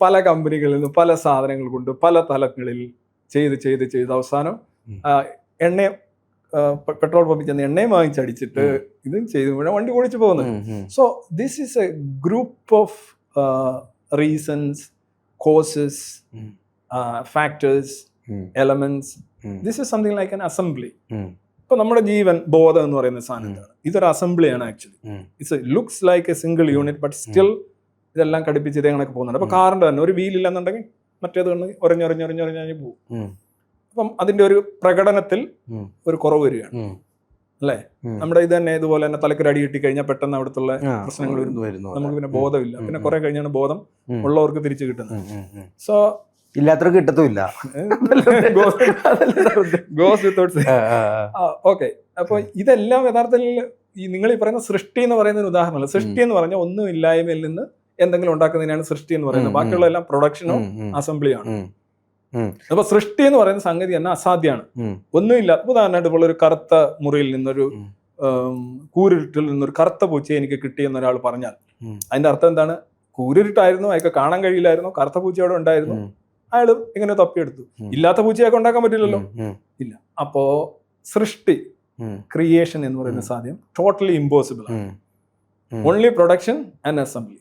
പല കമ്പനികളിൽ നിന്ന് പല സാധനങ്ങൾ കൊണ്ട് പല തലങ്ങളിൽ ചെയ്ത് അവസാനം എണ്ണ പെട്രോൾ പമ്പിൽ ചെന്ന് എണ്ണയും വാങ്ങിച്ചടിച്ചിട്ട് ഇതും ചെയ്ത് വണ്ടി ഓടിച്ചു പോകുന്നത്. So this is a group of reasons, causes, factors, elements. This is something like an assembly. ഇപ്പൊ നമ്മുടെ ജീവൻ, ബോധം എന്ന് പറയുന്ന സാധനത്താണ്. ഇതൊരു അസംബ്ലിയാണ് actually. It's looks like a single unit, but still ഇതെല്ലാം ഘടിപ്പിച്ച് ഇതേ കണക്ക് പോകുന്നുണ്ട്. അപ്പൊ കാറിന്റെ തന്നെ ഒരു വീലില്ലെന്നുണ്ടെങ്കിൽ മറ്റേത് ഒരഞ്ഞൊരഞ്ഞൊരഞ്ഞൊരഞ്ഞ് പോകും. അപ്പം അതിന്റെ ഒരു പ്രകടനത്തിൽ ഒരു കുറവ് വരികയാണ് അല്ലേ? നമ്മുടെ ഇത് തന്നെ ഇതുപോലെ തന്നെ തലക്കൊരു അടി കിട്ടി കഴിഞ്ഞാൽ പെട്ടെന്ന് അവിടുത്തെ പ്രശ്നങ്ങൾ വരുന്നു. നമുക്ക് പിന്നെ ബോധമില്ല. പിന്നെ കുറെ കഴിഞ്ഞാണ് ബോധം ഉള്ളവർക്ക് തിരിച്ചു കിട്ടുന്നത്. സോ ഇല്ലാത്തവർക്ക് കിട്ടത്തുമില്ല. ഓക്കെ. അപ്പൊ ഇതെല്ലാം യഥാർത്ഥത്തിൽ ഈ നിങ്ങൾ ഈ പറയുന്ന സൃഷ്ടി എന്ന് പറയുന്ന ഒരു ഉദാഹരണമല്ല. സൃഷ്ടി എന്ന് പറഞ്ഞാൽ ഒന്നും ഇല്ലായ്മയിൽ നിന്ന് എന്തെങ്കിലും ഉണ്ടാക്കുന്നതിനാണ് സൃഷ്ടി എന്ന് പറയുന്നത്. ബാക്കിയുള്ള എല്ലാം പ്രൊഡക്ഷനോ അസംബ്ലിയാണ്. അപ്പൊ സൃഷ്ടി എന്ന് പറയുന്ന സംഗതി തന്നെ അസാധ്യമാണ്. ഒന്നുമില്ല. ഉദാഹരണമായിട്ട് ഇപ്പോൾ ഒരു കറുത്ത മുറിയിൽ നിന്നൊരു കൂരിരുട്ടിൽ നിന്നൊരു കറുത്ത പൂച്ചയെ എനിക്ക് കിട്ടിയെന്ന് ഒരാൾ പറഞ്ഞാൽ അതിന്റെ അർത്ഥം എന്താണ്? കൂരിരുട്ടായിരുന്നു, അയാൾക്ക് കാണാൻ കഴിയില്ലായിരുന്നു, കറുത്ത പൂച്ച അവിടെ ഉണ്ടായിരുന്നു, അയാൾ ഇങ്ങനെ തപ്പിയെടുത്തു. ഇല്ലാത്ത പൂച്ചയൊക്കെ ഉണ്ടാക്കാൻ പറ്റില്ലല്ലോ, ഇല്ല. അപ്പോ സൃഷ്ടി, ക്രിയേഷൻ എന്ന് പറയുന്ന സാധ്യം ടോട്ടലി ഇമ്പോസിബിൾ ആണ്. Only production and assembly.